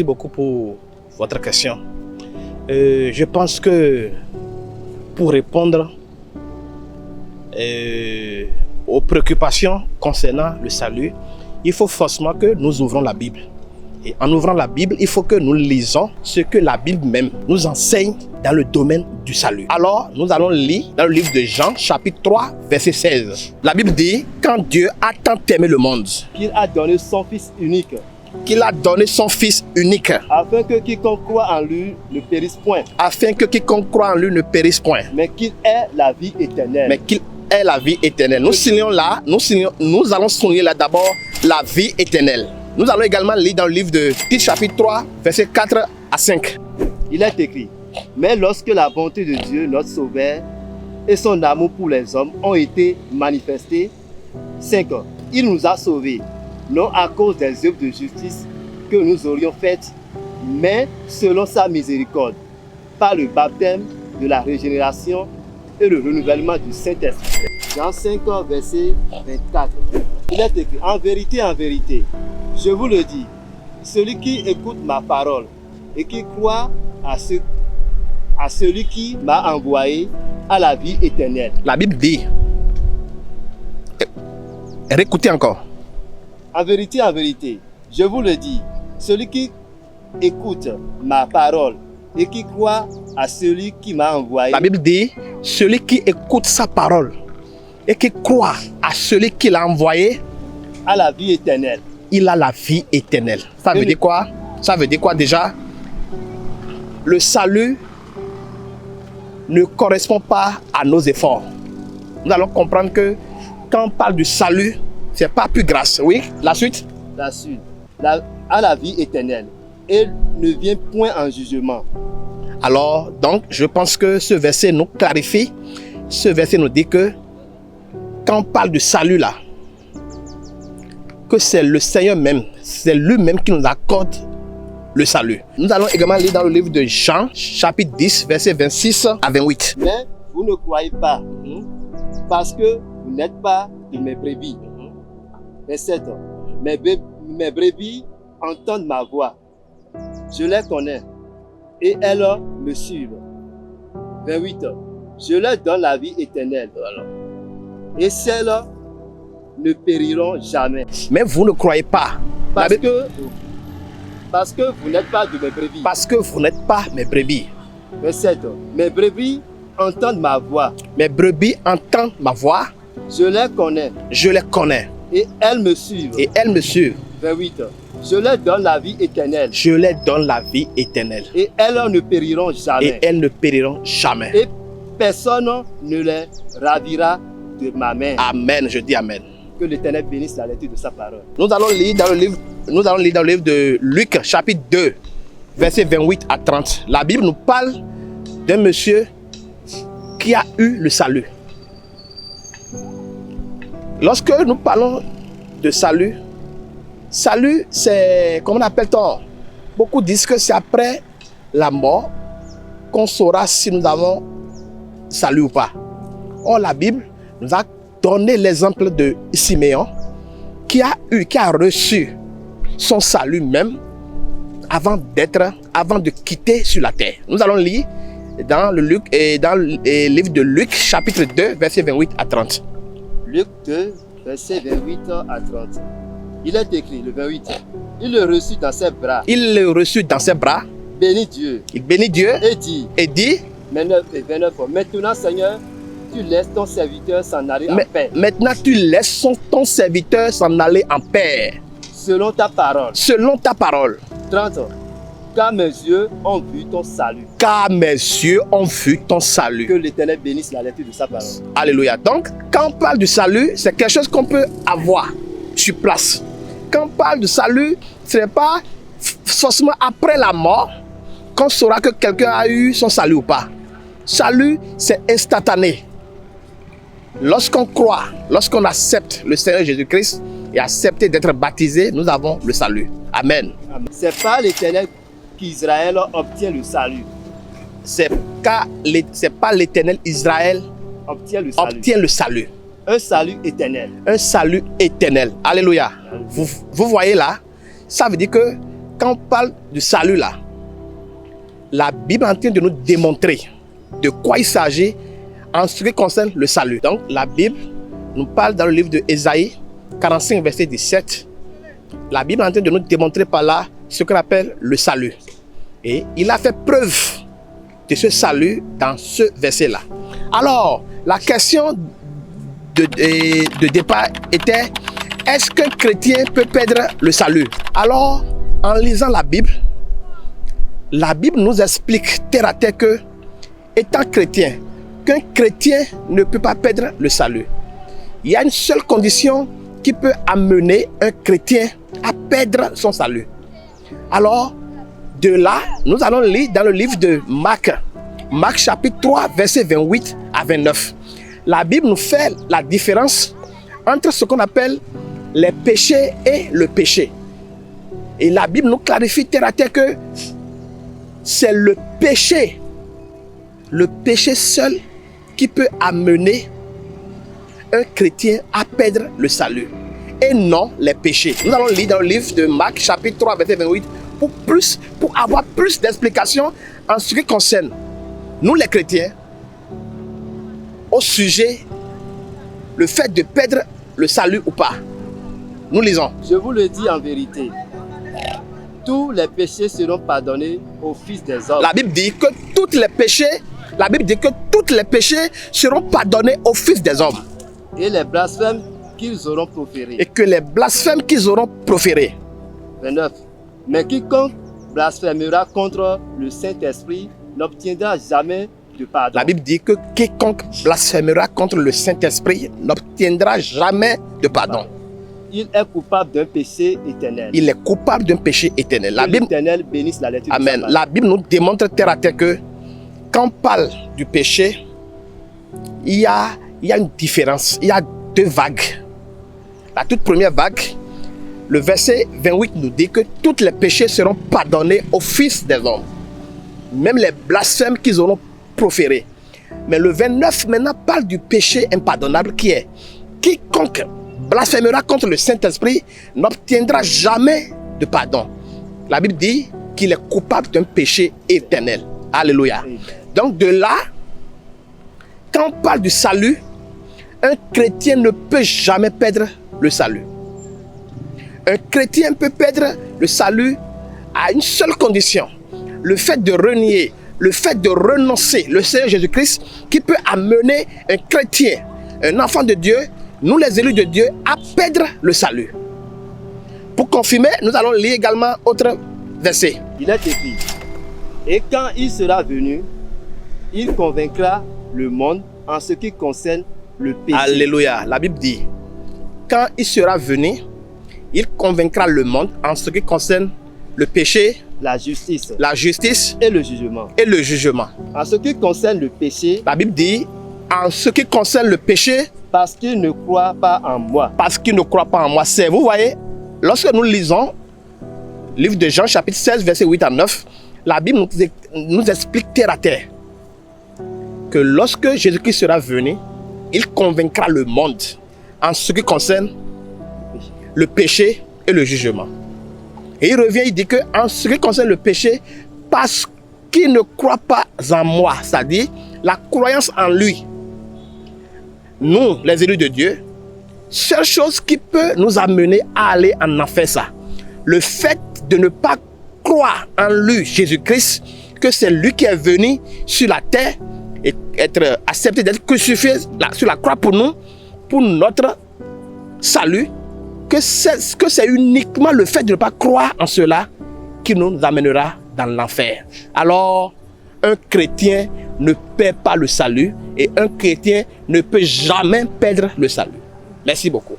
Merci beaucoup pour votre question. Je pense que pour répondre aux préoccupations concernant le salut, il faut forcément que nous ouvrons la Bible. Et en ouvrant la Bible, il faut que nous lisons ce que la Bible même nous enseigne dans le domaine du salut. Alors, nous allons lire dans le livre de Jean, chapitre 3, verset 16. La Bible dit, quand Dieu a tant aimé le monde, qu'il a donné son Fils unique, qu'il a donné son Fils unique, afin que quiconque croit en lui ne périsse point, afin que quiconque croit en lui ne périsse point, mais qu'il ait la vie éternelle. mais qu'il ait la vie éternelle. Nous allons souligner là d'abord la vie éternelle. Nous allons également lire dans le livre de Tite, chapitre 3, versets 4 à 5. Il est écrit, mais lorsque la bonté de Dieu, notre Sauveur, et son amour pour les hommes ont été manifestés, 5. Il nous a sauvés, non à cause des œuvres de justice que nous aurions faites, mais selon sa miséricorde, par le baptême de la régénération et le renouvellement du Saint-Esprit. Jean 5, verset 24. Il est écrit, en vérité, je vous le dis, celui qui écoute ma parole et qui croit à celui qui m'a envoyé a la vie éternelle. La Bible dit, réécoutez encore. En vérité, je vous le dis, celui qui écoute ma parole et qui croit à celui qui m'a envoyé. La Bible dit, celui qui écoute sa parole et qui croit à celui qui l'a envoyé a la vie éternelle. Il a la vie éternelle. Ça veut dire quoi? Ça veut dire quoi déjà? Le salut ne correspond pas à nos efforts. Nous allons comprendre que quand on parle du salut, c'est pas plus grâce. Oui, la suite? La suite. A la vie éternelle et ne vient point en jugement. Alors, donc, je pense que ce verset nous clarifie. Ce verset nous dit que quand on parle du salut là, que c'est le Seigneur même, c'est lui-même qui nous accorde le salut. Nous allons également lire dans le livre de Jean, chapitre 10, versets 26 à 28. Mais vous ne croyez pas, parce que vous n'êtes pas de mes brebis. Verset 7. Mes brebis entendent ma voix. Je les connais et elles me suivent. 28. Je leur donne la vie éternelle. Et celles-là ne périront jamais. Mais vous ne croyez pas. Parce que vous n'êtes pas de mes brebis. Parce que vous n'êtes pas mes brebis. Verset 7. Mes brebis entendent ma voix. Mes brebis entendent ma voix. Je les connais. Je les connais. Et elles me suivent. Et elles me suivent. 28. Je leur donne la vie éternelle. Je leur donne la vie éternelle. Et elles ne périront jamais. Et elles ne périront jamais. Et personne ne les ravira de ma main. Amen, je dis amen. Que l'Éternel bénisse la lecture de sa parole. Nous allons lire dans le livre de Luc, chapitre 2, versets 28 à 30. La Bible nous parle d'un monsieur qui a eu le salut. Lorsque nous parlons de salut, salut, c'est, comment on appelle-t-on? Beaucoup disent que c'est après la mort qu'on saura si nous avons salut ou pas. Or, la Bible nous a donné l'exemple de Siméon qui a reçu son salut même avant de quitter sur la terre. Nous allons lire dans le livre de Luc, chapitre 2, versets 28 à 30. Luc 2, versets 28 à 30. Il est écrit, le 28. Il le reçut dans ses bras. Il le reçut dans ses bras. Bénit Dieu. Il bénit Dieu. Et dit. 29 et 29. Maintenant, Seigneur, tu laisses ton serviteur s'en aller en paix. Maintenant, tu laisses ton serviteur s'en aller en paix. Selon ta parole. Selon ta parole. 30. Car mes yeux ont vu ton salut. Car mes yeux ont vu ton salut. Que l'Éternel bénisse la lecture de sa parole. Alléluia. Donc, quand on parle du salut, c'est quelque chose qu'on peut avoir sur place. Quand on parle du salut, ce n'est pas forcément après la mort qu'on saura que quelqu'un a eu son salut ou pas. Salut, c'est instantané. Lorsqu'on croit, lorsqu'on accepte le Seigneur Jésus-Christ et accepte d'être baptisé, nous avons le salut. Amen. C'est par l'Éternel qu'Israël obtient le salut. C'est pas l'Éternel Israël obtient le salut. Un salut éternel. Un salut éternel. Alléluia. Vous voyez là, ça veut dire que quand on parle du salut là, la Bible est en train de nous démontrer de quoi il s'agit en ce qui concerne le salut. Donc la Bible nous parle dans le livre de Ésaïe 45 verset 17. La Bible est en train de nous démontrer par là ce qu'on appelle le salut. Et il a fait preuve de ce salut dans ce verset-là. Alors, la question de départ était: est-ce qu'un chrétien peut perdre le salut? Alors, en lisant la Bible nous explique terre à terre que, étant chrétien, qu'un chrétien ne peut pas perdre le salut. Il y a une seule condition qui peut amener un chrétien à perdre son salut. Alors, de là, nous allons lire dans le livre de Marc chapitre 3, verset 28 à 29. La Bible nous fait la différence entre ce qu'on appelle les péchés et le péché. Et la Bible nous clarifie terre à terre que c'est le péché seul qui peut amener un chrétien à perdre le salut, et non les péchés. Nous allons lire dans le livre de Marc chapitre 3, verset 28 pour avoir plus d'explications en ce qui concerne nous les chrétiens au sujet le fait de perdre le salut ou pas. Nous lisons. Je vous le dis en vérité, tous les péchés seront pardonnés aux fils des hommes. La Bible dit que tous les péchés seront pardonnés aux fils des hommes. Et les blasphèmes qu'ils auront proférés. Et que les blasphèmes qu'ils auront proférés. 29. Mais quiconque blasphémera contre le Saint-Esprit n'obtiendra jamais de pardon. La Bible dit que quiconque blasphémera contre le Saint-Esprit n'obtiendra jamais de pardon. Il est coupable d'un péché éternel. Il est coupable d'un péché éternel. La Bible, l'Éternel bénisse la lecture. Amen. La Bible nous démontre terre à terre que quand on parle du péché, il y a une différence. Il y a deux vagues. La toute première vague, le verset 28 nous dit que tous les péchés seront pardonnés aux fils des hommes, même les blasphèmes qu'ils auront proférés. Mais le 29 maintenant parle du péché impardonnable qui est: quiconque blasphémera contre le Saint-Esprit n'obtiendra jamais de pardon. La Bible dit qu'il est coupable d'un péché éternel. Alléluia. Donc de là, quand on parle du salut, un chrétien ne peut jamais perdre le salut. Un chrétien peut perdre le salut à une seule condition: le fait de renier, le fait de renoncer le Seigneur Jésus-Christ, qui peut amener un chrétien, un enfant de Dieu, nous les élus de Dieu, à perdre le salut. Pour confirmer, nous allons lire également autre verset. Il est écrit: et quand il sera venu, il convaincra le monde en ce qui concerne le péché. Alléluia. La Bible dit: quand il sera venu, il convaincra le monde en ce qui concerne le péché, la justice et le jugement. En ce qui concerne le péché, la Bible dit: en ce qui concerne le péché, parce qu'il ne croit pas en moi. Parce qu'il ne croit pas en moi. C'est, vous voyez, lorsque nous lisons le livre de Jean chapitre 16 verset 8 à 9, la Bible nous explique terre à terre que lorsque Jésus-Christ sera venu, il convaincra le monde en ce qui concerne le péché et le jugement. Et il revient, il dit que en ce qui concerne le péché, parce qu'il ne croit pas en moi, c'est-à-dire la croyance en lui. Nous, les élus de Dieu, seule chose qui peut nous amener à aller en enfer, ça, le fait de ne pas croire en lui, Jésus-Christ, que c'est lui qui est venu sur la terre et être accepté d'être crucifié sur la croix pour nous, pour notre salut, que c'est uniquement le fait de ne pas croire en cela qui nous amènera dans l'enfer. Alors, un chrétien ne perd pas le salut et un chrétien ne peut jamais perdre le salut. Merci beaucoup.